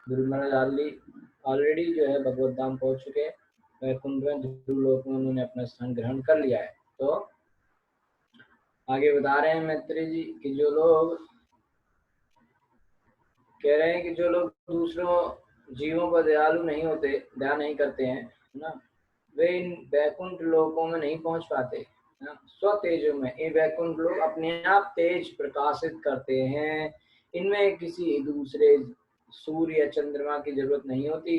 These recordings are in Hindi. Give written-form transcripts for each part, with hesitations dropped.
ध्रुव महाराज ऑलरेडी जो है भगवत धाम पहुंच चुके हैं, वैकुंठ में ध्रुव लोक में उन्होंने अपना स्थान ग्रहण कर लिया है। तो आगे बता रहे हैं मैत्री जी कि जो लोग कह रहे हैं कि जो लोग दूसरों जीवों पर दयालु नहीं होते, दया नहीं करते हैं ना, वे इन वैकुंठ लोकों में नहीं पहुंच पाते ना। स्वतेजो में ये वैकुंठ लोग अपने आप तेज प्रकाशित करते हैं, इनमें किसी दूसरे सूर्य या चंद्रमा की जरूरत नहीं होती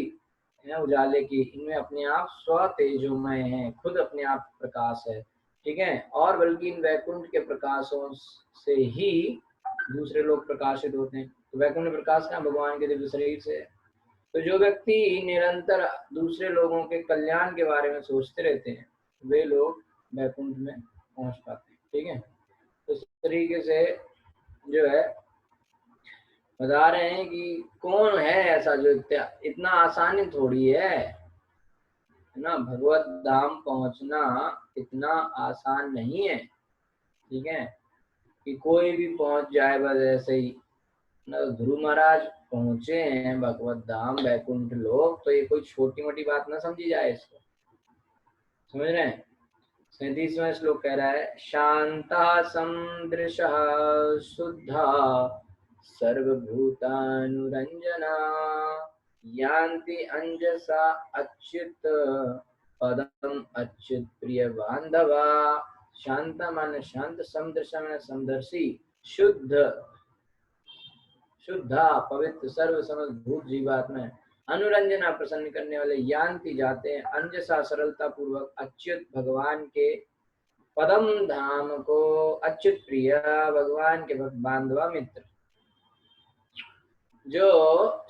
है उजाले की, इनमें अपने आप स्वतेजोमय है, खुद अपने आप प्रकाश है, ठीक है। और बल्कि इन वैकुंठ के प्रकाशों से ही दूसरे लोग प्रकाशित होते हैं। तो वैकुंठ प्रकाश का भगवान के दिव्य शरीर से है। तो जो व्यक्ति निरंतर दूसरे लोगों के कल्याण के बारे में सोचते रहते हैं, वे लोग वैकुंठ में पहुंच पाते हैं, ठीक है। तो इस तरीके से जो है बता रहे हैं कि कौन है ऐसा जो इतना आसानी थोड़ी है ना, भगवत धाम पहुंचना इतना आसान नहीं है, ठीक है, कि कोई भी पहुंच जाए बस ऐसे ही ना। ध्रुव महाराज पहुंचे हैं भगवत धाम वैकुंठ लोक, तो ये कोई छोटी मोटी बात ना समझी जाए इसको, समझ रहे हैं। 37वां श्लोक कह रहा है, शांता समदृशः शुद्धा सर्वभूतानुरंजना यान्ति अंजसा अच्युत पदम अच्युत प्रिय बांधवा। शांत माने शांत, समदृश माने समदर्शी, शुद्ध शुद्धा पवित्र सर्व समभूत जीवात्मा, अनुरंजना प्रसन्न करने वाले, यान्ति जाते हैं, अंजसा सरलता पूर्वक, अच्युत भगवान के पदम धाम को, अच्युत प्रिय भगवान के भक्त बांधवा मित्र। जो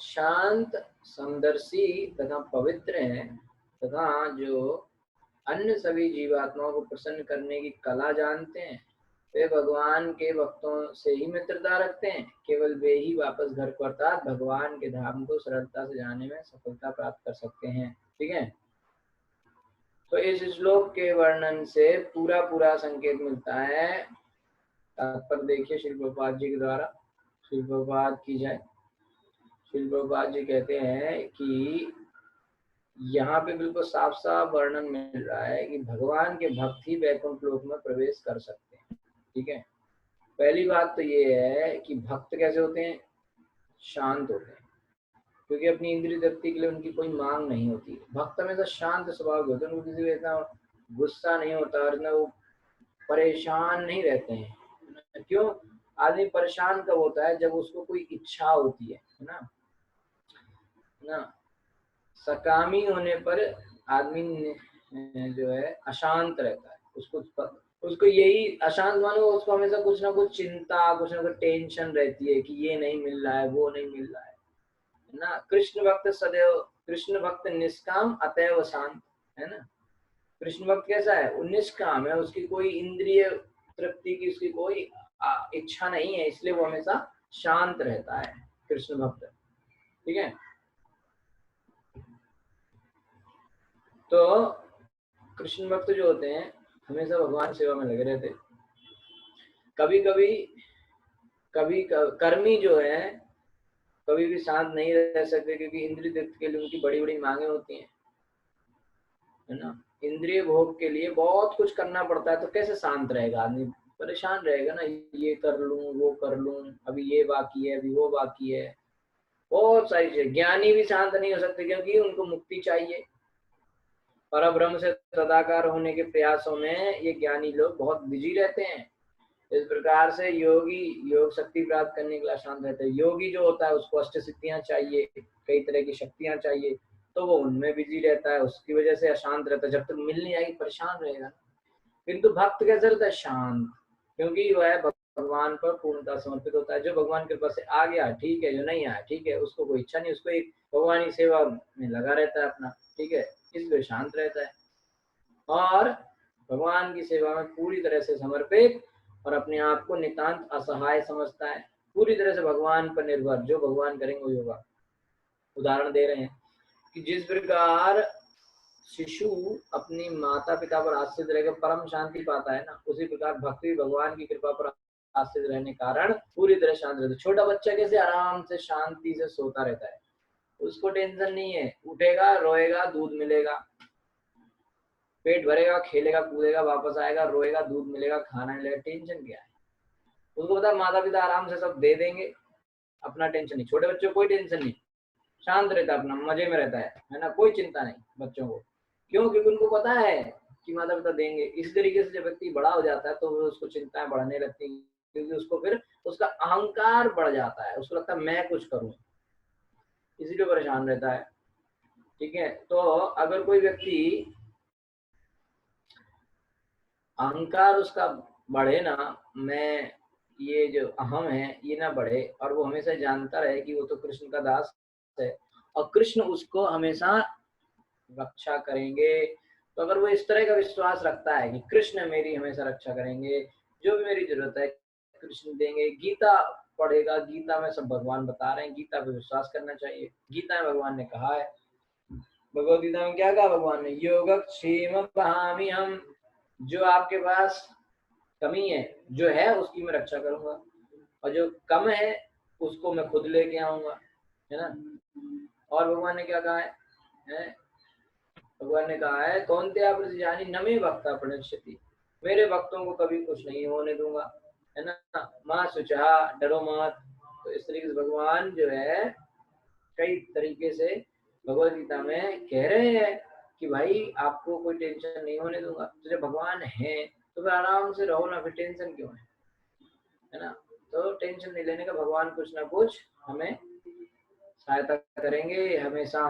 शांत समदर्शी तथा पवित्र हैं तथा जो अन्य सभी जीवात्माओं को प्रसन्न करने की कला जानते हैं, वे भगवान के भक्तों से ही मित्रता रखते हैं। केवल वे ही वापस घर को अर्थात भगवान के धाम को सरलता से जाने में सफलता प्राप्त कर सकते हैं, ठीक है। तो इस श्लोक के वर्णन से पूरा पूरा संकेत मिलता है। पर देखिए श्री प्रभुपाद जी के द्वारा, श्री प्रभुपाद की जाए, श्री प्रभुपाद जी कहते हैं कि यहाँ पे बिल्कुल साफ साफ वर्णन मिल रहा है कि भगवान के भक्त ही वैकुंठ लोक में प्रवेश कर सकते हैं, ठीक है। पहली बात तो ये है कि भक्त कैसे होते हैं, शांत होते हैं, क्योंकि अपनी इंद्रिय तृप्ति के लिए उनकी कोई मांग नहीं होती। भक्त हमेशा शांत स्वभाव के होते हैं, उनको किसी भी इतना गुस्सा नहीं होता और ना वो परेशान नहीं रहते हैं। क्यों आदमी परेशान कब होता है, जब उसको कोई इच्छा होती है ना, सकामी होने पर आदमी जो है अशांत रहता है, उसको यही अशांत मानो, उसको हमेशा कुछ ना कुछ चिंता, कुछ ना कुछ टेंशन रहती है कि ये नहीं मिल रहा है, वो नहीं मिल रहा है ना। कृष्ण भक्त सदैव, कृष्ण भक्त निष्काम अतएव शांत है ना। कृष्ण भक्त कैसा है, वो निष्काम है, उसकी कोई इंद्रिय तृप्ति की उसकी कोई इच्छा नहीं है, इसलिए वो हमेशा शांत रहता है कृष्ण भक्त, ठीक है। तो कृष्ण भक्त जो होते हैं हमेशा भगवान सेवा में लगे रहते। कभी कभी कर्मी जो है कभी भी शांत नहीं रह सकते, क्योंकि इंद्रिय तृप्ति के लिए उनकी बड़ी बड़ी मांगे होती हैं, है ना। इंद्रिय भोग के लिए बहुत कुछ करना पड़ता है, तो कैसे शांत रहेगा आदमी, परेशान रहेगा ना, ये कर लूं वो कर लूं, अभी ये बाकी है, अभी वो बाकी है, बहुत सारी चीजें। ज्ञानी भी शांत नहीं हो सकते, क्योंकि उनको मुक्ति चाहिए। परब्रह्म से तदाकार होने के प्रयासों में ये ज्ञानी लोग बहुत बिजी रहते हैं। इस प्रकार से योगी योग शक्ति प्राप्त करने के लिए शांत रहते हैं। योगी जो होता है उसको अष्ट सिद्धियां चाहिए, कई तरह की शक्तियां चाहिए, तो वो उनमें बिजी रहता है, उसकी वजह से अशांत रहता है, जब तक मिल नहीं आएगी परेशान रहेगा। किंतु भक्त कैसे रहता है, शांत, क्योंकि वह भगवान पर पूर्णता समर्पित होता है। जो भगवान के पास से आ गया ठीक है, जो नहीं आया ठीक है, उसको कोई इच्छा नहीं, उसको एक भगवान की सेवा में लगा रहता है अपना, ठीक है, इसलिए शांत रहता है और भगवान की सेवा में पूरी तरह से समर्पित और अपने आप को नितांत असहाय समझता है, पूरी तरह से भगवान पर निर्भर, जो भगवान करेंगे वही होगा। उदाहरण दे रहे हैं कि जिस प्रकार शिशु अपनी माता पिता पर आश्रित रहकर परम शांति पाता है ना, उसी प्रकार भक्ति भगवान की कृपा पर आश्रित रहने कारण पूरी तरह शांत रहता है। छोटा बच्चा कैसे आराम से शांति से सोता रहता है, उसको टेंशन नहीं है, उठेगा, रोएगा, दूध मिलेगा, पेट भरेगा, खेलेगा कूदेगा, वापस आएगा, रोएगा, दूध मिलेगा, खाना मिलेगा, टेंशन क्या है। उसको पता है माता पिता आराम से सब दे देंगे, अपना टेंशन नहीं। छोटे बच्चों को कोई टेंशन नहीं, शांत रहता है, अपना मजे में रहता है ना, कोई चिंता नहीं बच्चों को। क्यों? क्योंकि उनको पता है कि माता पिता देंगे। इस तरीके से जब व्यक्ति बड़ा हो जाता है तो उसको चिंताएं बढ़ने लगती हैं, क्योंकि उसको फिर उसका अहंकार बढ़ जाता है, उसको लगता है मैं कुछ करूं, इसीलिए परेशान रहता है। ठीक है, तो अगर कोई व्यक्ति अहंकार उसका बढ़े ना, मैं, ये जो अहम है ये ना बढ़े, और वो हमेशा जानता रहे कि वो तो कृष्ण का दास है और कृष्ण उसको हमेशा रक्षा करेंगे। तो अगर वो इस तरह का विश्वास रखता है कि कृष्ण मेरी हमेशा रक्षा करेंगे, जो भी मेरी जरूरत है कृष्ण देंगे, गीता पढ़ेगा, गीता में सब भगवान बता रहे हैं, गीता पे विश्वास करना चाहिए। गीता में भगवान ने कहा है, भगवद गीता में क्या कहा भगवान ने, योगक्षेम वहामि हम, जो आपके पास कमी है, जो है उसकी मैं रक्षा करूंगा, और जो कम है उसको मैं खुद लेके आऊंगा, है ना। और भगवान ने क्या कहा है? भगवान ने कहा है, कौन थे आप जानी नमे भक्ता प्रणश्यति, मेरे भक्तों को कभी कुछ नहीं होने दूंगा, है ना। माँ सुचहा, डरो मत। तो इस तरीके से भगवान जो है कई तरीके से भगवद गीता में कह रहे हैं कि भाई आपको कोई टेंशन नहीं होने दूंगा। तो जब भगवान है तो फिर आराम से रहो ना, फिर टेंशन क्यों है ना। तो टेंशन नहीं लेने का, भगवान कुछ ना कुछ हमें सहायता करेंगे हमेशा।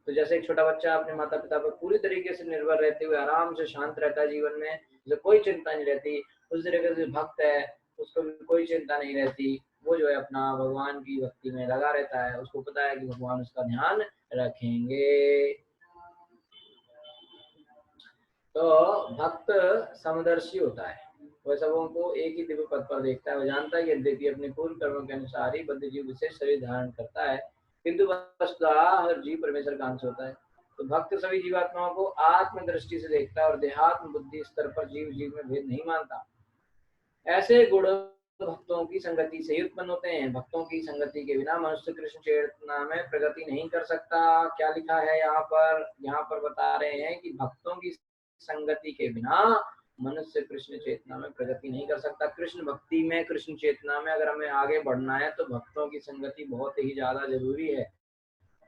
तो जैसे एक छोटा बच्चा अपने माता पिता पर पूरी तरीके से निर्भर रहते हुए आराम से शांत रहता है जीवन में, उसे कोई चिंता नहीं रहती, उस तरीके से भक्त है, उसको भी कोई चिंता नहीं रहती, वो जो है अपना भगवान की भक्ति में लगा रहता है, उसको पता है कि भगवान उसका ध्यान रखेंगे। तो भक्त समदर्शी होता है, वह सबों को एक ही दिव्य पद पर देखता है, वो जानता है कि यद्यपि अपने पूर्व कर्मों के अनुसार ही बद्ध जीव विशेष शरीर धारण करता है, किंतु वस्तुतः हर जीव परमेश्वर का अंश होता है। तो भक्त सभी जीवात्माओं को आत्म दृष्टि से देखता है और देहात्म बुद्धि स्तर पर जीव जीव में भेद नहीं मानता। ऐसे गुण भक्तों की संगति से ही उत्पन्न होते हैं। भक्तों की संगति के बिना मनुष्य कृष्ण चेतना में प्रगति नहीं कर सकता। क्या लिखा है यहाँ पर? यहाँ पर बता रहे हैं कि भक्तों की संगति के बिना मनुष्य कृष्ण चेतना में प्रगति नहीं कर सकता। कृष्ण भक्ति में, कृष्ण चेतना में अगर हमें आगे बढ़ना है तो भक्तों की संगति बहुत ही ज्यादा जरूरी है।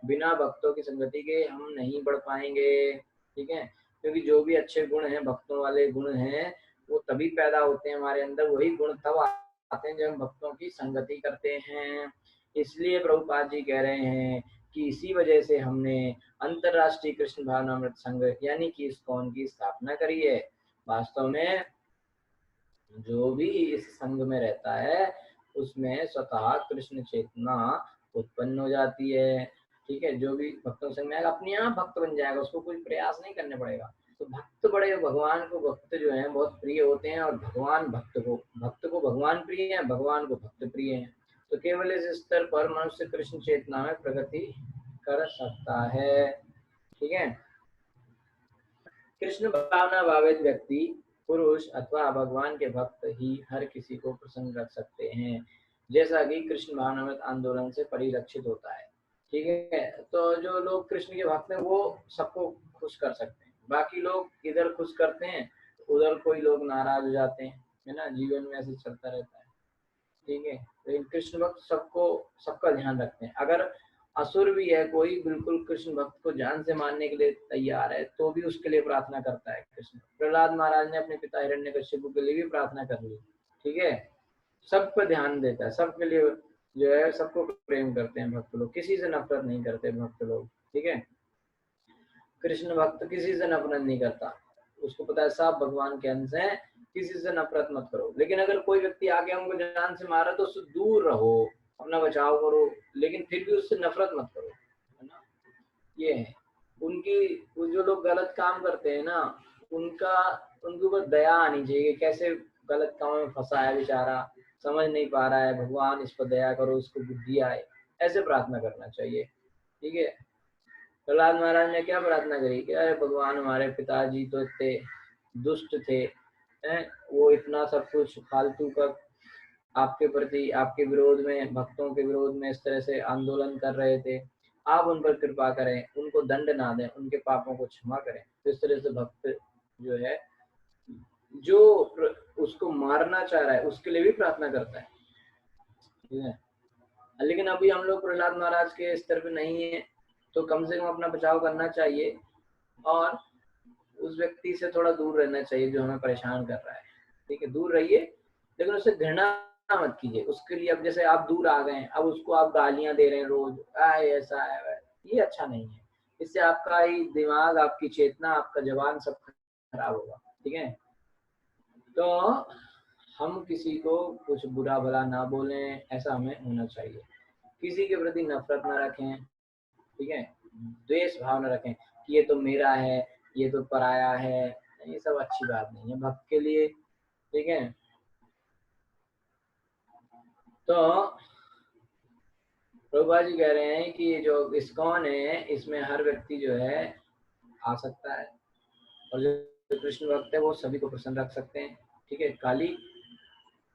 बिना भक्तों की संगति के हम नहीं बढ़ पाएंगे। ठीक है, क्योंकि जो भी अच्छे गुण हैं, भक्तों वाले गुण हैं, वो तभी पैदा होते हैं हमारे अंदर, वही गुण तब आते हैं जब हम भक्तों की संगति करते हैं। इसलिए प्रभुपाद जी कह रहे हैं कि इसी वजह से हमने अंतरराष्ट्रीय कृष्ण भावनामृत संघ यानी कि इस्कॉन की स्थापना करी है। वास्तव में जो भी इस संघ में रहता है उसमें स्वतः कृष्ण चेतना उत्पन्न हो जाती है। ठीक है, जो भी भक्तों संग में आएगा अपने आप भक्त बन जाएगा, उसको कोई प्रयास नहीं करने पड़ेगा। तो भक्त बड़े, भगवान को भक्त जो है बहुत प्रिय होते हैं, और भगवान भक्त को भगवान प्रिय है, भगवान को भक्त प्रिय है। तो केवल इस स्तर पर मनुष्य कृष्ण चेतना में प्रगति कर सकता है। ठीक है, कृष्ण भावना भावित व्यक्ति, पुरुष अथवा भगवान के भक्त ही हर किसी को प्रसन्न रख सकते हैं, जैसा कि कृष्ण भावनामृत आंदोलन से परिलक्षित होता है। ठीक है, तो जो लोग कृष्ण के भक्त हैं वो सबको खुश कर सकते हैं। बाकी लोग इधर खुश करते हैं, उधर कोई लोग नाराज हो जाते हैं, है ना। जीवन में ऐसे चलता रहता है। ठीक है, लेकिन कृष्ण भक्त सबको, सबका ध्यान रखते हैं। अगर असुर भी है कोई, बिल्कुल कृष्ण भक्त को जान से मारने के लिए तैयार है, तो भी उसके लिए प्रार्थना करता है कृष्ण। प्रहलाद महाराज ने अपने पिता हिरण्यकश्यप के लिए भी प्रार्थना कर ली। ठीक है, सब पर ध्यान देता है, सबके लिए जो है, सबको प्रेम करते हैं भक्त लोग, किसी से नफरत नहीं करते भक्त लोग। ठीक है, कृष्ण भक्त किसी से नफरत नहीं करता, उसको पता है सब भगवान के अंश हैं, किसी से नफरत मत करो। लेकिन अगर कोई व्यक्ति आके हमको जान से मारा तो उससे दूर रहो, अपना बचाव करो, लेकिन फिर भी उससे नफरत मत करो, है ना। ये है उनकी, वो जो लोग गलत काम करते हैं ना, उनका, उनके ऊपर दया आनी चाहिए कि कैसे गलत काम में फंसा है बेचारा, समझ नहीं पा रहा है, भगवान इस पर दया करो, इसको बुद्धि आए, ऐसे प्रार्थना करना चाहिए। ठीक है, प्रहलाद महाराज ने क्या प्रार्थना करी कि अरे भगवान, हमारे पिताजी तो इतने दुष्ट थे, हैं, वो इतना सब कुछ फालतू का आपके प्रति, आपके विरोध में, भक्तों के विरोध में इस तरह से आंदोलन कर रहे थे, आप उन पर कृपा करें, उनको दंड ना दें, उनके पापों को क्षमा करें। तो इस तरह से भक्त जो है, जो उसको मारना चाह रहा है उसके लिए भी प्रार्थना करता है, ठीक है। लेकिन अभी हम लोग प्रहलाद महाराज के स्तर पे नहीं है, तो कम से कम अपना बचाव करना चाहिए और उस व्यक्ति से थोड़ा दूर रहना चाहिए जो हमें परेशान कर रहा है, ठीक है। दूर रहिए, लेकिन उससे घृणा मत कीजिए उसके लिए। अब जैसे आप दूर आ गए हैं, अब उसको आप गालियां दे रहे हैं रोज, आए ऐसा है, ये अच्छा नहीं है। इससे आपका ही दिमाग, आपकी चेतना, आपका जवान सब खराब होगा, ठीक है। तो हम किसी को कुछ बुरा भला ना बोलें, ऐसा हमें होना चाहिए। किसी के प्रति नफरत ना रखें, ठीक है। द्वेष भाव न रखें कि ये तो मेरा है, ये तो पराया है, ये सब अच्छी बात नहीं है भक्त के लिए, ठीक है। तो प्रभुपा जी कह रहे हैं कि जो इस्कॉन है इसमें हर व्यक्ति जो है आ सकता है, और जो कृष्ण भक्त है वो सभी को प्रसन्न रख सकते हैं, ठीक है। खाली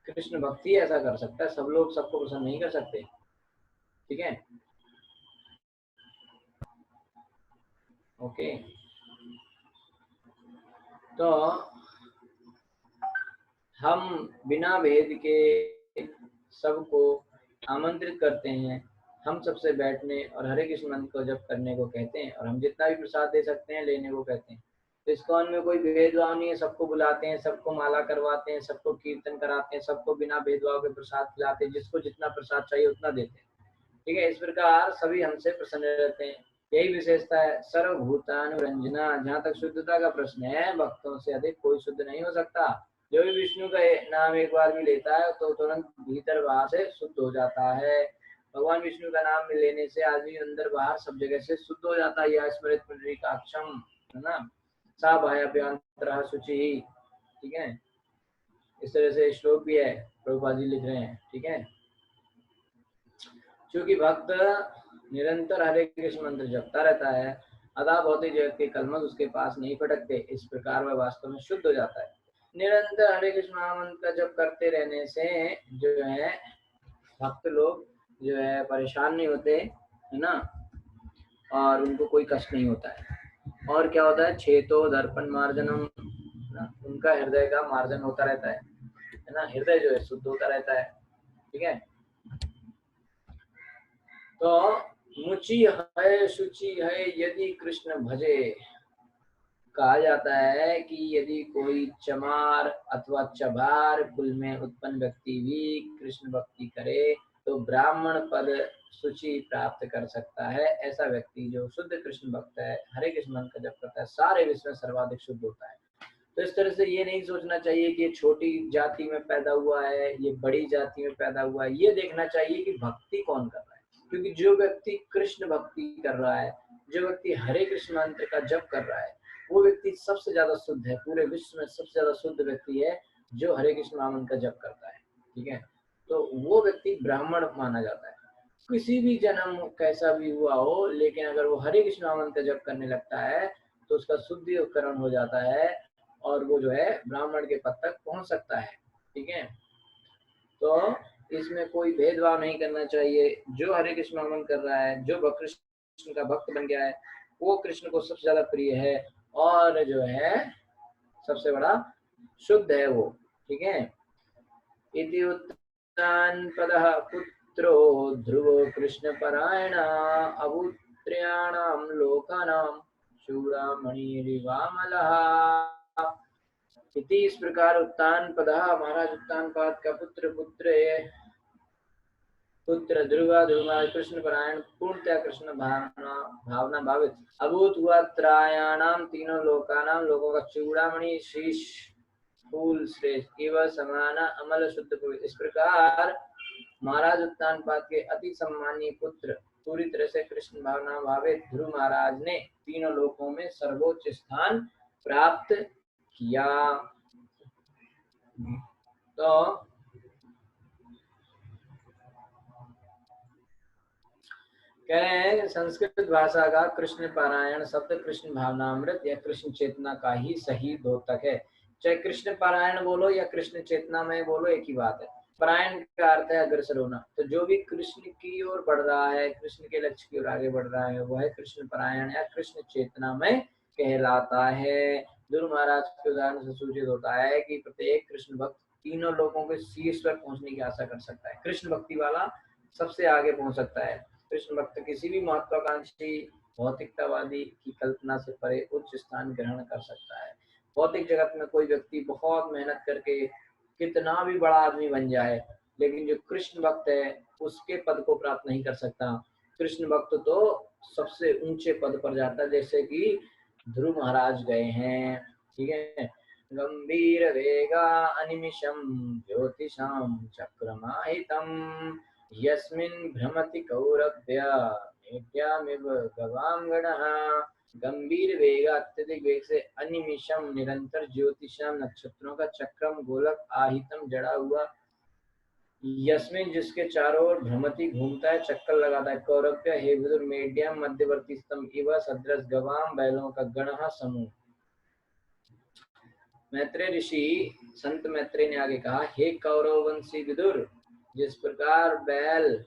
कृष्ण भक्ति ऐसा कर सकता है, सब लोग सबको प्रसन्न नहीं कर सकते, ठीक है। ओके, तो हम बिना भेद के सबको आमंत्रित करते हैं, हम सबसे बैठने और हरे कृष्ण मंत्र को जप करने को कहते हैं, और हम जितना भी प्रसाद दे सकते हैं लेने को कहते हैं। तो इस्कॉन में कोई भेदभाव नहीं है, सबको बुलाते हैं, सबको माला करवाते हैं, सबको कीर्तन कराते हैं, सबको बिना भेदभाव के प्रसाद खिलाते हैं, जिसको जितना प्रसाद चाहिए उतना देते हैं, ठीक है। इस प्रकार सभी हमसे प्रसन्न रहते हैं, यही विशेषता है सर्वभूतानुरंजना। जहाँ तक शुद्धता का प्रश्न है, भक्तों से अधिक कोई शुद्ध नहीं हो सकता। जो भी विष्णु का नाम एक बार भी लेता है तो तुरंत भीतर बाहर से शुद्ध हो जाता है। भगवान विष्णु का नाम लेने से आदमी अंदर बाहर सब जगह से शुद्ध हो जाता है। यह स्मृत पुंडरीकाक्षम, है ना, सा बाह्याभ्यंतरः शुचिः, ठीक है। इस तरह से श्लोक भी है, प्रभुपाद जी लिख रहे हैं, ठीक है। क्योंकि भक्त निरंतर हरे कृष्ण मंत्र जपता रहता है, अतः भौतिक जगत के कलमश उसके पास नहीं फटकते। इस प्रकार वह वास्तव में शुद्ध हो जाता है। निरंतर हरे कृष्ण महामंत्र का जप करते रहने से जो है भक्त लोग जो है परेशान नहीं होते, है ना, और उनको कोई कष्ट नहीं होता है। और क्या होता है, छेतो दर्पण मार्जनम, उनका हृदय का मार्जन होता रहता है ना, हृदय जो है शुद्ध होता रहता है, ठीक है। तो मुचि है शुचि है यदि कृष्ण भजे, कहा जाता है कि यदि कोई चमार अथवा चबार कुल में उत्पन्न व्यक्ति भी कृष्ण भक्ति करे तो ब्राह्मण पद शुचि प्राप्त कर सकता है। ऐसा व्यक्ति जो शुद्ध कृष्ण भक्त है, हरे कृष्ण मंत्र का जप करता है, सारे विश्व में सर्वाधिक शुद्ध होता है। तो इस तरह से ये नहीं सोचना चाहिए कि ये छोटी जाति में पैदा हुआ है, ये बड़ी जाति में पैदा हुआ है। ये देखना चाहिए कि भक्ति कौन कर रहा है, क्योंकि जो व्यक्ति कृष्ण भक्ति कर रहा है, जो व्यक्ति हरे कृष्ण मंत्र का जप कर रहा है, वो व्यक्ति सबसे ज्यादा शुद्ध है। पूरे विश्व में सबसे ज्यादा शुद्ध व्यक्ति है जो हरे कृष्ण महामंत्र का जप करता है, ठीक है। तो वो व्यक्ति ब्राह्मण माना जाता है। किसी भी जन्म कैसा भी हुआ हो, लेकिन अगर वो हरे कृष्ण महामंत्र का जप करने लगता है तो उसका शुद्धिकरण हो जाता है और वो जो है ब्राह्मण के पद तक पहुंच सकता है, ठीक है। तो इसमें कोई भेदभाव नहीं करना चाहिए। जो हरे कृष्ण महामंत्र कर रहा है, जो कृष्ण का भक्त बन गया है, वो कृष्ण को सबसे ज्यादा प्रिय है और जो है सबसे बड़ा शुद्ध है वो, ठीक है। इति उत्तान पदः पुत्रो ध्रुवो कृष्ण परायण अभूत्र्याणां लोकानां चूड़ामणिरिवामलः। इति, इस प्रकार उत्तान पदः, महाराज उत्तान पाद का पुत्र पुत्र ध्रुव, कृष्ण परायण, पूर्णतया कृष्ण भावना भावित, अभूत हुआ त्रायाणाम, तीनों लोकानाम, लोगों का चूड़ामणि, शीश फूल श्रेष्ठ, एवं समाना अमल शुद्ध पवित्र। इस प्रकार महाराज उत्तान पाद के अति सम्मानीय पुत्र, पूरी तरह से कृष्ण भावना भावित ध्रुव महाराज ने तीनों लोकों में सर्वोच्च स्थान प्राप्त किया। तो कह रहे हैं संस्कृत भाषा का कृष्ण पारायण शब्द कृष्ण भावनामृत या कृष्ण चेतना का ही सही द्योतक है। चाहे कृष्ण पारायण बोलो या कृष्ण चेतना में बोलो, एक ही बात है। परायण का अर्थ है अग्रसर होना। तो जो भी कृष्ण की ओर बढ़ रहा है, कृष्ण के लक्ष्य की ओर आगे बढ़ रहा है, वह कृष्ण परायण या कृष्ण चेतना में कहलाता है। ध्रुव महाराज के उदाहरण से सूचित होता है कि प्रत्येक कृष्ण भक्त तीनों लोगों के शीर्ष पर पहुंचने की आशा कर सकता है। कृष्ण भक्ति वाला सबसे आगे पहुंच सकता है। कृष्ण भक्त किसी भी महत्वाकांक्षी भौतिकतावादी की कल्पना से परे उच्च स्थान ग्रहण कर सकता है। भौतिक जगत में कोई व्यक्ति बहुत मेहनत करके कितना भी बड़ा आदमी बन जाए, लेकिन जो कृष्ण भक्त है उसके पद को प्राप्त नहीं कर सकता। कृष्ण भक्त तो सबसे ऊंचे पद पर जाता है, जैसे कि ध्रुव महाराज गए हैं। ठीक है। गंभीर वेगा अनिमिषम ज्योतिषाम चक्रमाहितम यस्मिन् भ्रमति कौरव्य मेढ्यामिव गवांगणः। गंभीर वेग, अत्यधिक वेग से, अनिमिषम निरंतर, ज्योतिषम नक्षत्रों का, चक्रम गोलक, आहितम जड़ा हुआ, यस्मिन जिसके चारों ओर, भ्रमति घूमता है, चक्कर लगाता है, कौरव्य हे विदुर, मेड्यम मध्यवर्ती स्तंभ, इव सदृश, गवाम बैलों का, गणः समूह। मैत्रेय ऋषि संत मैत्रेय ने आगे कहा, हे कौरववंशी विदुर, जिस प्रकार बैल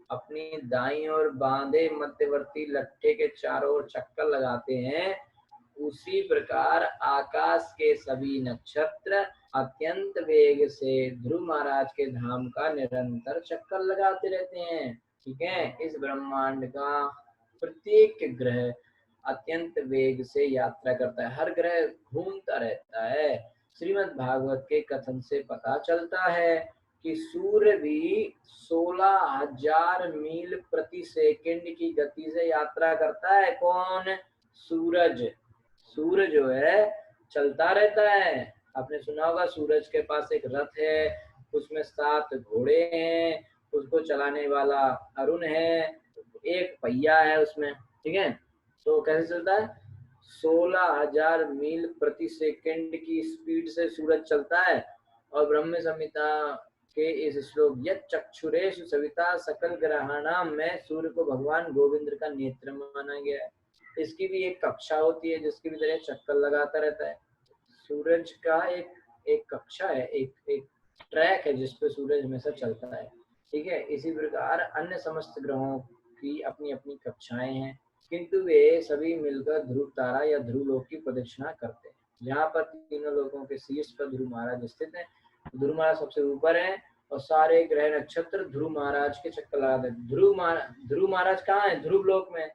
अपनी दाईं ओर बांधे मध्यवर्ती लट्ठे के चारों ओर चक्कर लगाते हैं, उसी प्रकार आकाश के सभी नक्षत्र अत्यंत वेग से ध्रुव महाराज के धाम का निरंतर चक्कर लगाते रहते हैं। ठीक है। इस ब्रह्मांड का प्रत्येक ग्रह अत्यंत वेग से यात्रा करता है, हर ग्रह घूमता रहता है। श्रीमद् भागवत के कथन से पता चलता है कि सूर्य भी 16,000 मील प्रति सेकंड की गति से यात्रा करता है। कौन? सूरज। सूर्य जो है चलता रहता है। आपने सुना होगा सूरज के पास एक रथ है, उसमें 7 घोड़े हैं, उसको चलाने वाला अरुण है, एक पहिया है उसमें। ठीक है। तो कैसे चलता है? 16,000 मील प्रति सेकंड की स्पीड से सूरज चलता है। और ब्रह्म संहिता के इस श्लोक यत् चक्षुरेषु सविता सकल ग्रहाणाम में सूर्य को भगवान गोविंद का नेत्र माना गया है। इसकी भी एक कक्षा होती है जिसकी भी तरह चक्कर लगाता रहता है। सूरज का एक कक्षा है, एक ट्रैक है जिसपे सूरज हमेशा चलता है। ठीक है। इसी प्रकार अन्य समस्त ग्रहों की अपनी अपनी कक्षाएं हैं, किंतु वे सभी मिलकर ध्रुव तारा या ध्रुव लोक की प्रदक्षिणा करते हैं, जहाँ पर तीनों लोगों के शीर्ष पर ध्रुव महाराज स्थित है। ध्रुव महाराज सबसे ऊपर है और सारे ग्रह नक्षत्र ध्रुव महाराज के चक्कर लगाते हैं। ध्रुव महाराज कहाँ है? ध्रुव लोक में।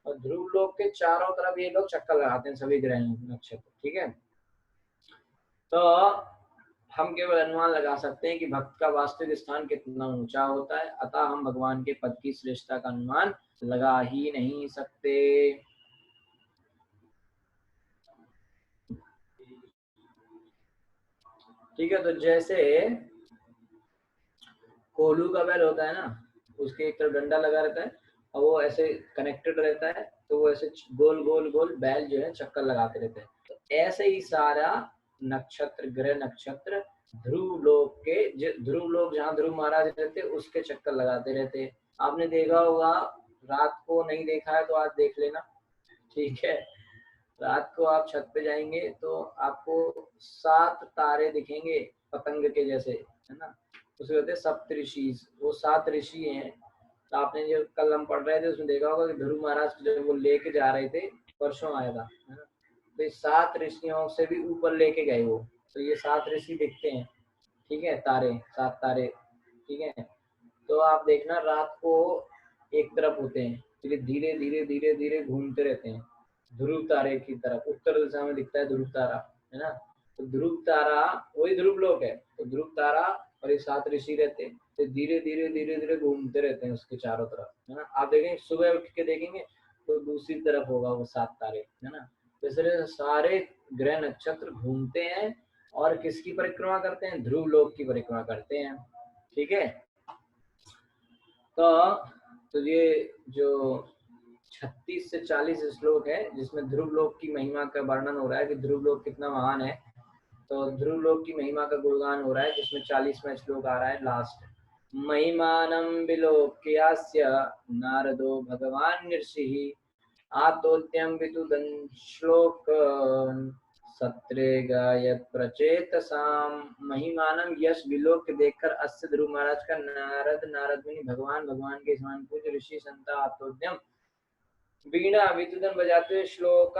और ध्रुव लोक के चारों तरफ ये लोग चक्कर लगाते हैं, सभी ग्रह नक्षत्र। ठीक है। तो हम केवल अनुमान लगा सकते हैं कि भक्त का वास्तविक स्थान कितना ऊंचा होता है, अतः हम भगवान के पद की श्रेष्ठता का अनुमान लगा ही नहीं सकते। ठीक है। तो जैसे कोल्हू का बैल होता है ना, उसके एक तरफ डंडा लगा रहता है और वो ऐसे कनेक्टेड रहता है, तो वो ऐसे गोल गोल गोल बैल जो है चक्कर लगाते रहते हैं। तो ऐसे ही सारा नक्षत्र, ग्रह नक्षत्र ध्रुव लोक जहाँ ध्रुव महाराज रहते उसके चक्कर लगाते रहते। आपने देखा होगा, रात को नहीं देखा है तो आज देख लेना। ठीक है। रात को आप छत पे जाएंगे तो आपको 7 तारे दिखेंगे, पतंग के जैसे, है ना। उसे कहते हैं सप्तऋषि। वो 7 ऋषि हैं। तो आपने जो कल हम पढ़ रहे थे उसमें देखा होगा कि ध्रुव महाराज जब वो लेके जा रहे थे, परसों आया था, है ना। तो ये 7 ऋषियों से भी ऊपर लेके गए वो। तो ये 7 ऋषि दिखते हैं। ठीक है। तारे, 7 तारे। ठीक है। तो आप देखना रात को एक तरफ होते हैं, फिर धीरे धीरे धीरे धीरे घूमते रहते हैं ध्रुव तारे की तरफ। उत्तर दिशा में दिखता है ध्रुव तारा, है ना। तो ध्रुव तारा वही ध्रुव लोक है। तो ध्रुव तारा और ये 7 ऋषि रहते हैं, तो धीरे धीरे धीरे धीरे घूमते रहते हैं उसके चारों तरफ, है ना। आप देखेंगे सुबह उठ के देखेंगे तो दूसरी तरफ होगा वो 7 तारे, है ना। तो सारे ग्रह नक्षत्र घूमते हैं और किसकी परिक्रमा करते हैं? ध्रुव लोक की परिक्रमा करते हैं। ठीक है। तो ये जो 36 से 40 श्लोक है जिसमें ध्रुव लोक की महिमा का वर्णन हो रहा है कि ध्रुव लोक कितना महान है। तो ध्रुव लोक की महिमा का गुणगान हो रहा है, जिसमें 40वां श्लोक आ रहा है लास्ट। महिमानं विलोक्यास्य नारदो भगवान ऋषिः आतोत्यं विदुदन् श्लोक सत्रे गायत प्रचेतसाम महिमानम यश विलोक देखकर अस्य ध्रुव महाराज का नारद मुनि भगवान के समान पूज्य ऋषि संता आत्मोद्यम वीणा विद्युदन बजाते हुए श्लोक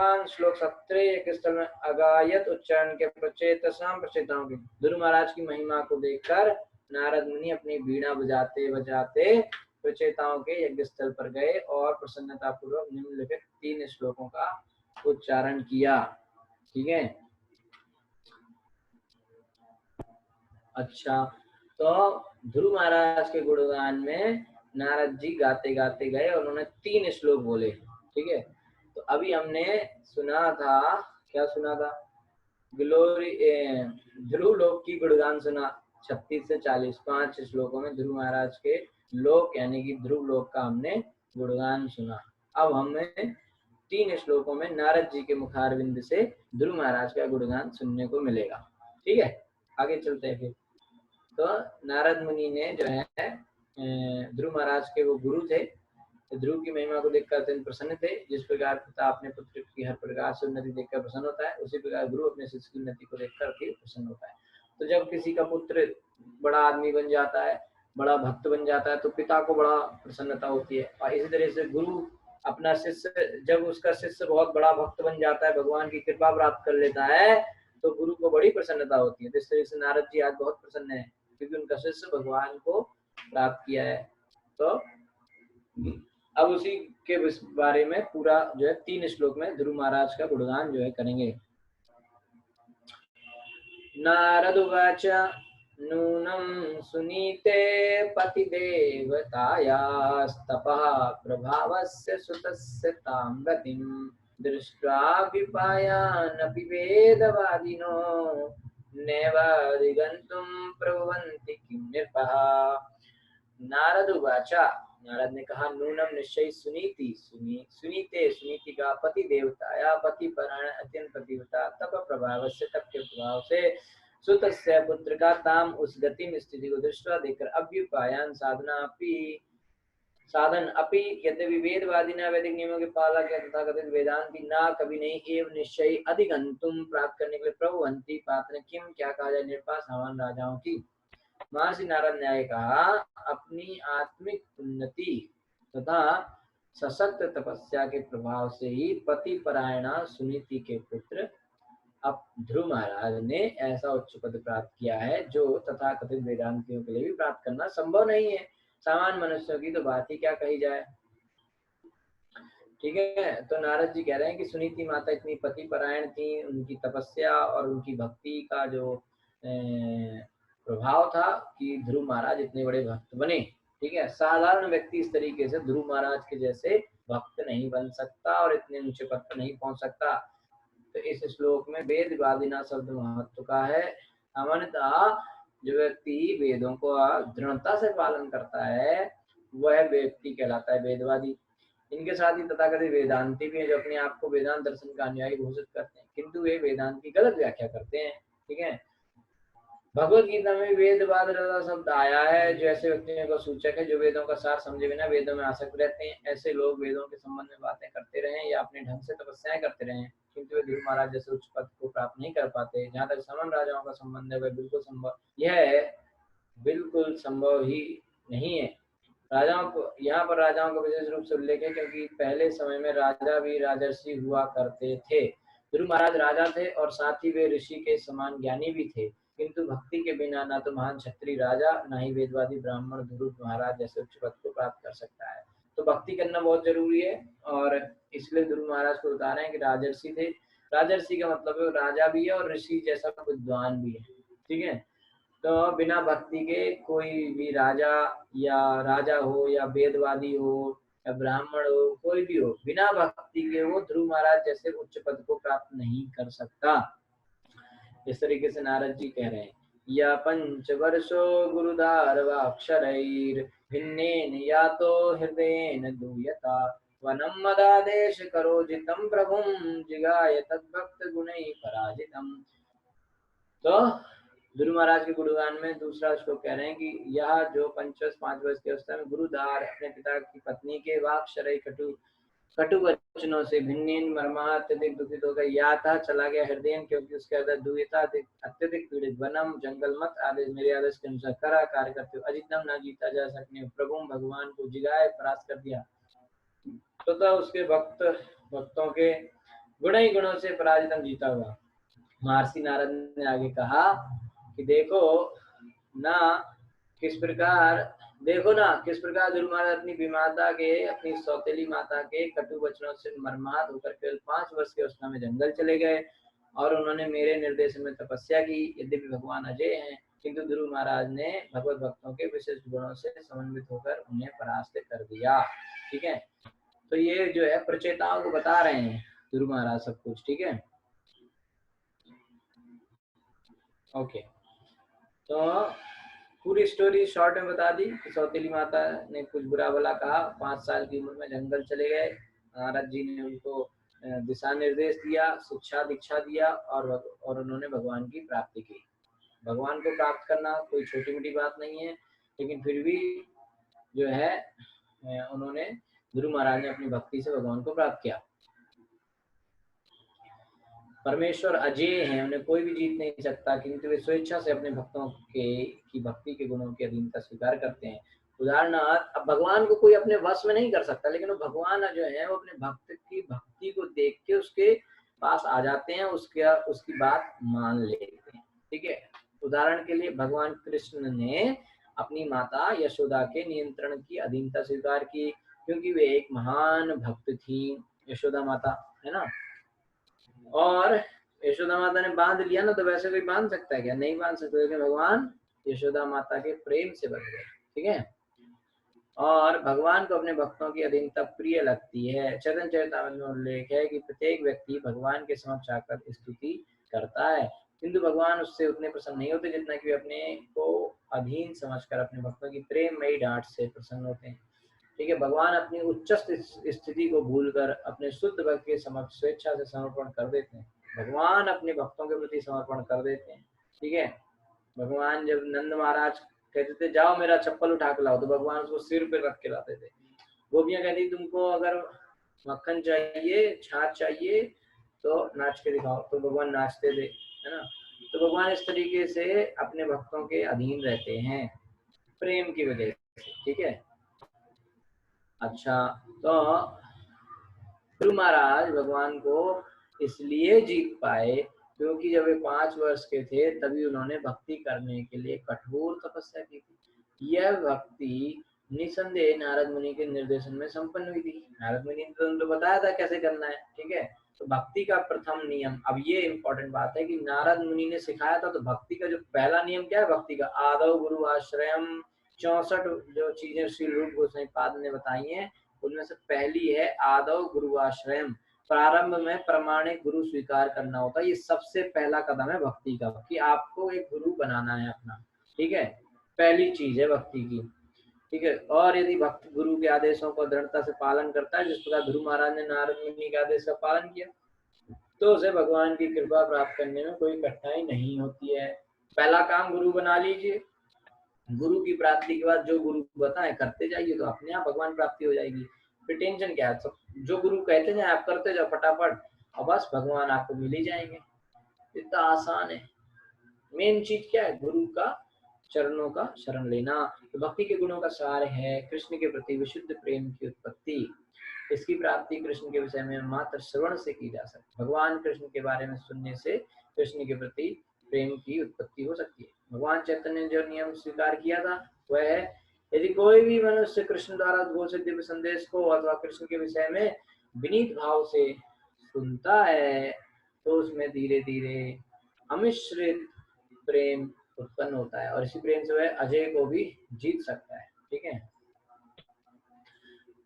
17 एक स्थल में अगायत उच्चारण के प्रचेतसाम प्रचेताओं के ध्रुव महाराज की महिमा को देखकर नारद मुनि अपनी वीणा बजाते बजाते प्रचेताओं के यज्ञ स्थल पर गए और प्रसन्नता पूर्वक निम्नलिखित 3 श्लोकों का उच्चारण किया। ठीक है। अच्छा, तो ध्रुव महाराज के गुणगान में नारद जी गाते गाते गए और उन्होंने 3 श्लोक बोले। ठीक है। तो अभी हमने सुना था, क्या सुना था? ग्लोरी ध्रुव लोक की गुणगान सुना 36 से 40 5 श्लोकों में ध्रुव महाराज के लोक यानी कि ध्रुव लोक का हमने गुणगान सुना। अब हमें 3 श्लोकों में नारद जी के मुखारविंद से ध्रुव महाराज का गुणगान सुनने को मिलेगा। ठीक है, आगे चलते हैं फिर। तो नारद मुनि ने जो है ध्रुव महाराज के वो गुरु थे, तो ध्रुव की महिमा को देखकर अत्यंत प्रसन्न थे। जिस प्रकार पिता अपने पुत्र की हर प्रकार से उन्नति देखकर प्रसन्न होता है, उसी प्रकार गुरु अपने शिष्य की उन्नति को देखकर भी प्रसन्न होता है। तो जब किसी का पुत्र बड़ा आदमी बन जाता है, बड़ा भक्त बन जाता है, तो पिता को बड़ा प्रसन्नता होती है। और इसी तरह से गुरु अपना शिष्य, जब उसका शिष्य बहुत बड़ा भक्त बन जाता है, भगवान की कृपा प्राप्त कर लेता है, तो गुरु को बड़ी प्रसन्नता होती है। इस तरह से नारद जी आज बहुत प्रसन्न है क्योंकि उनका शिष्य भगवान को प्राप्त किया है। तो अब उसी के बारे में पूरा जो है 3 श्लोक में ध्रुव महाराज का गुणगान जो है करेंगे। नारद उवाच नूनं सुनीते पतिदेवतायास्तपः प्रभावस्य सुतस्य तां गतिं दृष्ट्वा विपायानपि वेदवादिनो नैवाधिगन्तुं प्रभवन्ति किं नृपः। नारद उवाचा, नारद ने कहा, नूनम निश्चय सुनीति का पति देवता या पति परायण अत्यंत पतिव्रता तप प्रभाव से, तप के प्रभाव से सुतस्य पुत्र का ताम उस गति में स्थिति को दृष्टवा देखकर अभ्युपायान साधन अपि यद्यपि वेदवादी न वैदिक नियमों के पालक या तथा कथित वेदांती ना कभी नहीं एवं निश्चय अधिगंतुम प्राप्त करने के लिए प्रभुवंती पात्र किम क्या कहा जाए निर्पास सामान राजाओं की। महर्षि नारद ने कहा, अपनी आत्मिक उन्नति तथा सशक्त तपस्या के प्रभाव से ही पति परायणा सुनीति के पुत्र अब ध्रुव महाराज ने ऐसा उच्च पद प्राप्त किया है जो तथा कथित वेदांतियों के लिए भी प्राप्त करना संभव नहीं है। सामान्य मनुष्यों की तो बात ही क्या कही जाए। ठीक है। तो नारद जी कह रहे हैं कि सुनीति माता इतनी पति परायण थी, उनकी तपस्या और उनकी भक्ति का जो प्रभाव था कि ध्रुव महाराज इतने बड़े भक्त बने। ठीक है। साधारण व्यक्ति इस तरीके से ध्रुव महाराज के जैसे भक्त नहीं बन सकता और इतने ऊंचे पद पर नहीं पहुंच सकता। तो इस श्लोक में वेदवादिना शब्द महत्व का है। सामान्यतः जो व्यक्ति वेदों को दृढ़ता से पालन करता है वह व्यक्ति कहलाता है वेदवादी। इनके साथ ही तथाकथित वेदांती भी हैं जो अपने आप को वेदांत दर्शन का अनुयायी घोषित करते हैं, किंतु वे वेदांत की गलत व्याख्या करते हैं। ठीक है। भगवत गीता में वेदवाद शब्द आया है जो ऐसे व्यक्तियों का सूचक है जो वेदों का सार समझे बिना वेदों में आसक्त रहते हैं। ऐसे लोग वेदों के संबंध में बातें करते रहे या अपने ढंग से तपस्याएं करते रहे, किंतु वे ध्रुव महाराज जैसे उच्च पद को प्राप्त नहीं कर पाते। जहाँ तक सामान्य राजाओं का संबंध है वह बिल्कुल संभव ही नहीं है। राजाओं को यहाँ पर राजाओं का विशेष रूप से उल्लेख है क्योंकि पहले समय में राजा भी राजर्षि हुआ करते थे। ध्रुव महाराज राजा थे और साथ ही वे ऋषि के समान ज्ञानी भी थे, किंतु भक्ति के बिना ना तो महान क्षत्रिय राजा ना ही वेदवादी ब्राह्मण ध्रुव महाराज जैसे उच्च पद को प्राप्त कर सकता है। तो भक्ति करना बहुत जरूरी है और इसलिए ध्रुव महाराज को बता रहे हैं कि राजर्षि थे। राजर्षि का मतलब है राजा भी है और ऋषि जैसा विद्वान भी है। ठीक है। तो बिना भक्ति के कोई भी राजा हो या वेदवादी हो या ब्राह्मण हो, कोई भी हो, बिना भक्ति के वो ध्रुव महाराज जैसे उच्च पद को प्राप्त नहीं कर सकता। इस तरीके से नारद जी कह रहे हैं, या पंचवर्षो गुरुदारवाक्षरैर भिन्नेन यातो हृदयेन दूयता वनम मदादेश करोजितं प्रभुं जिगाय तद्भक्त गुणैः पराजितम्। तो ध्रुव महाराज के गुणगान में दूसरा श्लोक कह रहे हैं कि यह जो 5 वर्ष की अवस्था में गुरुदार अपने पिता की पत्नी के वाक शरय कटु कटु वचनों से भिन्न मर्माहत अत्यधिक दुखित होकर याता चला गया हृदय, क्योंकि उसके अंदर दुविधा अत्यधिक पीड़ित। वनम जंगल मत आदेश, मेरे आदेश के अनुसार करा कार्य करते हो। अजितम न जीता जा सकने, प्रभु भगवान को जिगाए परास्त कर दिया। तो उसके भक्तों के गुण ही गुणों से पराजितम जीता हुआ। महर्षि नारद ने आगे कहा कि देखो ना किस प्रकार ध्रुव महाराज अपनी विमाता के, अपनी सौतेली माता के कटु वचनों से मर्माहत होकर केवल 5 वर्ष की अवस्था में जंगल चले गए और उन्होंने मेरे निर्देश में तपस्या की। यद्यपि भगवान अजय हैं, किंतु ध्रुव महाराज ने भगवत भक्तों के विशिष्ट गुणों से समन्वित होकर उन्हें परास्त कर दिया। ठीक है, तो ये जो है प्रचेताओं को बता रहे हैं ध्रुव महाराज सब कुछ। ठीक है, ओके, तो पूरी स्टोरी शॉर्ट में बता दी कि सौतेली माता ने कुछ बुरा भला कहा, 5 साल की उम्र में जंगल चले गए। नारद जी ने उनको दिशा निर्देश दिया, शिक्षा दीक्षा दिया और उन्होंने भगवान की प्राप्ति की। भगवान को प्राप्त करना कोई छोटी मोटी बात नहीं है, लेकिन फिर भी जो है उन्होंने ध्रुव महाराज ने अपनी भक्ति से भगवान को प्राप्त किया। परमेश्वर अजेय हैं, उन्हें कोई भी जीत नहीं सकता, किंतु वे स्वेच्छा से अपने भक्तों की भक्ति के गुणों की अधीनता स्वीकार करते हैं। उदाहरणार्थ, अब भगवान को कोई अपने वश में नहीं कर सकता, लेकिन वो भगवान जो है वो अपने भक्त की भक्ति को देख के उसके पास आ जाते हैं, उसकी बात मान लेते हैं। ठीक है, उदाहरण के लिए भगवान कृष्ण ने अपनी माता यशोदा के नियंत्रण की अधीनता स्वीकार की, क्योंकि वे एक महान भक्त थी, यशोदा माता, है ना। और यशोदा माता ने बांध लिया ना, तो वैसे कोई बांध सकता है क्या? नहीं बांध सकता, लेकिन भगवान यशोदा माता के प्रेम से बंध गए। ठीक है, और भगवान को अपने भक्तों की अधीनता प्रिय लगती है। चैतन्य चरितामृत में उल्लेख है कि प्रत्येक व्यक्ति भगवान के समक्ष आकर स्तुति करता है, किंतु भगवान उससे उतने प्रसन्न नहीं होते जितना कि वे अपने को अधीन समझकर अपने भक्तों की प्रेममयी डांट से प्रसन्न होते हैं। ठीक है, भगवान अपनी उच्च स्थिति को भूलकर अपने शुद्ध भक्त के समक्ष स्वेच्छा से समर्पण कर देते हैं। भगवान अपने भक्तों के प्रति समर्पण कर देते हैं। ठीक है, भगवान जब नंद महाराज कहते थे जाओ मेरा चप्पल उठा के लाओ, तो भगवान उसको सिर पे रख के लाते थे। गोपियां कहती तुमको अगर मक्खन चाहिए, छाछ चाहिए तो नाच के दिखाओ, तो भगवान नाचते थे, है ना। तो भगवान इस तरीके से अपने भक्तों के अधीन रहते हैं प्रेम की वजह से। ठीक है, अच्छा, तो ध्रुव महाराज भगवान को इसलिए जीत पाए क्योंकि जब वे 5 वर्ष के थे तभी उन्होंने भक्ति करने के लिए कठोर तपस्या की थी। यह भक्ति निसंदेह नारद मुनि के निर्देशन में संपन्न हुई थी। नारद मुनि ने तो उनको बताया था कैसे करना है। ठीक है, तो भक्ति का प्रथम नियम, अब ये इम्पोर्टेंट बात है कि नारद मुनि ने सिखाया था, तो भक्ति का जो पहला नियम क्या है? भक्ति का आदौ गुरु आश्रयम। 64 जो चीजें श्री रूप गोस्वामी पाद ने बताई हैं, उनमें से पहली है आदौ गुरु आश्रयम। प्रारंभ में प्रमाणिक गुरु स्वीकार करना होता है, ये सबसे पहला कदम है भक्ति का, कि आपको एक गुरु बनाना है अपना। ठीक है, पहली चीज है भक्ति की। ठीक है, और यदि भक्त गुरु के आदेशों को दृढ़ता से पालन करता है, जिस प्रकार ध्रुव महाराज ने नारद मुनि के आदेश का पालन किया, तो उसे भगवान की कृपा प्राप्त करने में कोई कठिनाई नहीं होती है। पहला काम गुरु बना लीजिए, गुरु की प्राप्ति के बाद जो गुरु बताए करते जाइए, तो अपने आप भगवान प्राप्ति हो जाएगी। फिर टेंशन क्या है, जो गुरु कहते जाए आप करते जाओ फटाफट, और बस भगवान आपको मिल ही जाएंगे। इतना आसान है। मेन चीज क्या है? गुरु का चरणों का शरण लेना। तो भक्ति के गुणों का सार है कृष्ण के प्रति विशुद्ध प्रेम की उत्पत्ति। इसकी प्राप्ति कृष्ण के विषय में मात्र श्रवण से की जा सकती है। भगवान कृष्ण के बारे में सुनने से कृष्ण के प्रति प्रेम की उत्पत्ति हो सकती है। भगवान चैतन्य ने जो नियम स्वीकार किया था वह है, यदि कोई भी मनुष्य कृष्ण द्वारा घोषित दिव्य संदेश को अथवा कृष्ण के विषय में विनीत भाव से सुनता है, तो उसमें धीरे धीरे अमिश्रित प्रेम उत्पन्न होता है, और इसी प्रेम से वह अजय को भी जीत सकता है। ठीक है,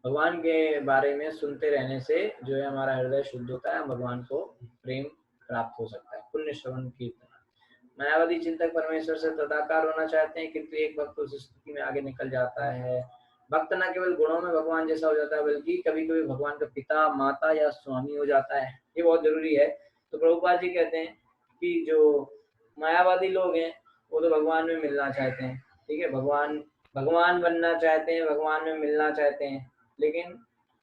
भगवान के बारे में सुनते रहने से जो है हमारा हृदय शुद्ध होता है, भगवान को प्रेम प्राप्त हो सकता है। पुण्य श्रवण कीर्तन। मायावादी चिंतक परमेश्वर से तदाकार होना चाहते हैं, किंतु एक भक्त उस स्थिति में आगे निकल जाता है। भक्त न केवल गुणों में भगवान जैसा हो जाता है, बल्कि कभी कभी भगवान का पिता, माता या स्वामी हो जाता है। ये बहुत जरूरी है। तो प्रभुपाद जी कहते हैं कि जो मायावादी लोग हैं वो तो भगवान में मिलना चाहते हैं। ठीक है, भगवान बनना चाहते हैं, भगवान में मिलना चाहते हैं, लेकिन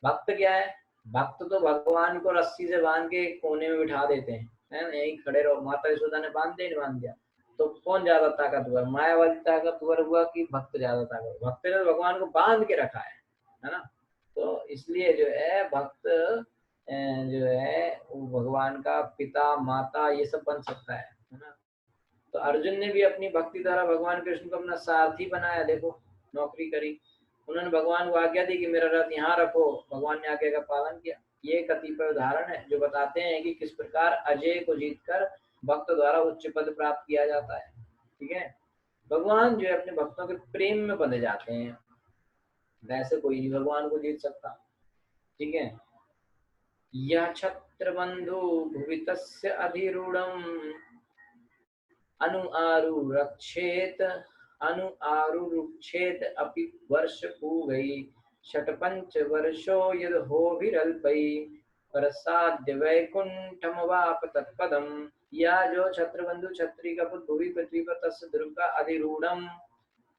भक्त क्या है? भक्त तो भगवान को रस्सी से बांध के कोने में बिठा देते हैं, है ना, यहीं खड़े रहो। माता यशोदा ने बांध दिया, नहीं बांध दिया, तो कौन ज्यादा ताकतवर, मायावादी ताकतवर हुआ कि भक्त ज्यादा ताकतवर? भक्त ने तो भगवान को बांध के रखा है ना। तो इसलिए जो है भक्त जो है वो भगवान का पिता माता ये सब बन सकता है ना। तो अर्जुन ने भी अपनी भक्ति द्वारा भगवान कृष्ण को अपना सारथी बनाया, देखो नौकरी करी। उन्होंने भगवान को आज्ञा दी कि मेरा रथ यहाँ रखो, भगवान ने आज्ञा का पालन किया। ये कतिपय उदाहरण है जो बताते हैं कि किस प्रकार अजय को जीतकर भक्त द्वारा उच्च पद प्राप्त किया जाता है। ठीक है, भगवान जो है अपने भक्तों के प्रेम में बंधे जाते हैं, वैसे कोई नहीं भगवान को जीत सकता। ठीक है, यह छत्र बंधु भुवि तस्य अधिरूढ़म अनु आरुक्षेत अपि वर्ष पूगई षट्पंच वर्षो यद होभिरल्पै प्रसाद्य वैकुंठमवाप तत्पदम। या जो छत्रबंधु छत्री का पुत्र भूमि पृथ्वी पर तस्य ध्रुव का अधिरूढ़म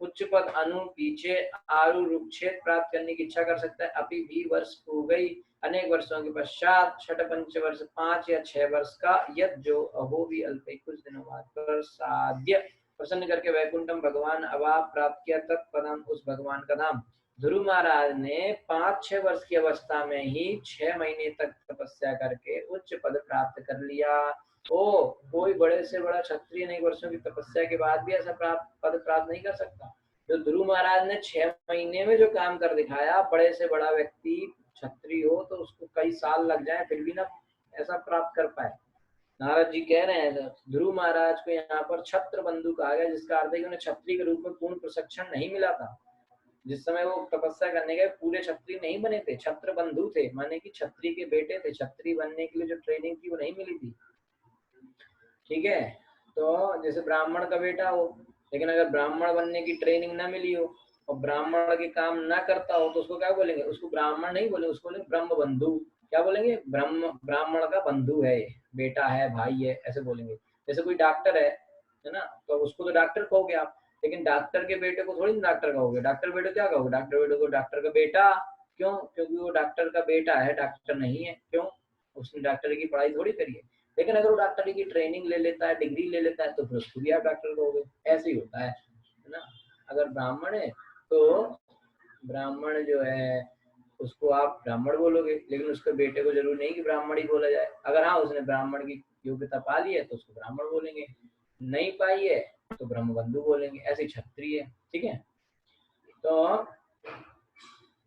उच्च पद अनु पीछे आरु रुक्षेत प्राप्त करने की इच्छा कर सकता है। अभी भी वर्ष हो गई अनेक वर्षों के पश्चात छठ पंच वर्ष 5 या 6 वर्ष का यद जो अहो भी अल्प कुछ दिनों बाद प्रसाद्य प्रसन्न करके वैकुंठम भगवान अवाप प्राप्त किया तत्पदम उस भगवान का नाम। ध्रुव महाराज ने 5-6 वर्ष की अवस्था में ही 6 महीने तक तपस्या करके उच्च पद प्राप्त कर लिया। ओ कोई बड़े से बड़ा क्षत्रिय अनेक वर्षों की तपस्या के बाद भी ऐसा पद प्राप्त नहीं कर सकता। जो ध्रुव महाराज ने 6 महीने में जो काम कर दिखाया, बड़े से बड़ा व्यक्ति क्षत्रिय हो तो उसको कई साल लग जाए फिर भी ना ऐसा प्राप्त कर पाए। नारद जी कह रहे हैं ध्रुव महाराज को यहाँ पर छत्र बंधु कहा गया, जिसका अर्थ है कि उन्हें क्षत्रिय के रूप में पूर्ण प्रशिक्षण नहीं मिला था। जिस समय वो तपस्या करने गए पूरे क्षत्रिय नहीं बने थे, छत्र बंधु थे, माने कि क्षत्रिय के बेटे थे। क्षत्रिय बनने के लिए जो ट्रेनिंग थी वो नहीं मिली थी। ठीक है, तो जैसे ब्राह्मण का बेटा हो, लेकिन अगर ब्राह्मण बनने की ट्रेनिंग ना मिली हो और ब्राह्मण के काम ना करता हो तो उसको क्या बोलेंगे? उसको ब्राह्मण नहीं बोलेंगे, उसको बोलेंगे ब्रह्म बंधु। क्या बोलेंगे? ब्राह्मण का बंधु है, बेटा है, भाई है, ऐसे बोलेंगे। जैसे कोई डॉक्टर है ना, तो उसको तो डॉक्टर कहोगे आप, लेकिन डॉक्टर के बेटे को थोड़ी डॉक्टर कहोगे। डॉक्टर बेटे क्या कहोगे? डॉक्टर बेटे को डॉक्टर का बेटा। क्यों? क्योंकि वो डॉक्टर का बेटा है, डॉक्टर नहीं है। क्यों? उसने डॉक्टर की पढ़ाई थोड़ी करी है। लेकिन अगर वो डॉक्टरी की ट्रेनिंग ले लेता है, डिग्री ले लेता है, तो फिर उसको भी आप डॉक्टर कहोगे। ऐसे ही होता है ना। अगर ब्राह्मण है तो ब्राह्मण जो है उसको आप ब्राह्मण बोलोगे, लेकिन उसके बेटे को जरूरी नहीं कि ब्राह्मण ही बोला जाए। अगर हाँ उसने ब्राह्मण की योग्यता पा ली है तो उसको ब्राह्मण बोलेंगे, नहीं पाई है तो ब्रह्मबंधु बोलेंगे। ऐसे क्षत्रिय। ठीक है, तो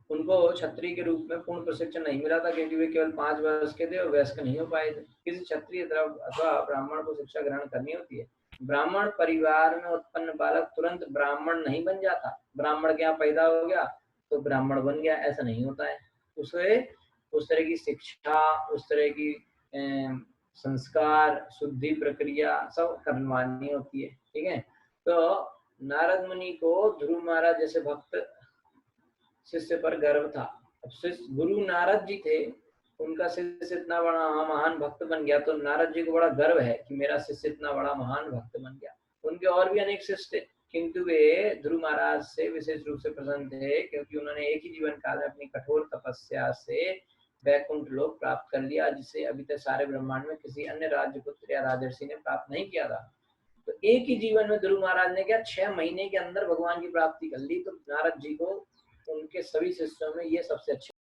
उनको क्षत्रिय के रूप में पूर्ण प्रशिक्षण नहीं मिला था क्योंकि वे केवल 5 वर्ष के थे और वयस्क नहीं हो पाए थे। किसी क्षत्रिय अथवा ब्राह्मण को शिक्षा ग्रहण करनी होती है। ब्राह्मण परिवार में उत्पन्न बालक तुरंत ब्राह्मण नहीं बन जाता। ब्राह्मण के यहाँ पैदा हो गया तो ब्राह्मण बन गया, ऐसा नहीं होता है। उसे उस तरह की शिक्षा, उस तरह की संस्कार, शुद्धि प्रक्रिया सब करवानी होती है। ठीक है, तो नारद मुनि को ध्रुव महाराज जैसे भक्त शिष्य पर गर्व था। अब शिष्य गुरु नारद जी थे, उनका शिष्य इतना बड़ा महान भक्त बन गया तो नारद जी को बड़ा गर्व है कि मेरा शिष्य इतना बड़ा महान भक्त बन गया। उनके और भी अनेक शिष्य थे, किंतु वे ध्रुव महाराज से विशेष रूप से प्रसन्न थे क्योंकि उन्होंने एक ही जीवन काल में अपनी कठोर तपस्या से वैकुंठ लोक प्राप्त कर लिया, जिसे अभी तक सारे ब्रह्मांड में किसी अन्य राजपुत्र या राजर्षि ने प्राप्त नहीं किया था। तो एक ही जीवन में ध्रुव महाराज ने क्या 6 महीने के अंदर भगवान की प्राप्ति कर ली। तो नारद जी को उनके सभी शिष्यों में ये सबसे अच्छे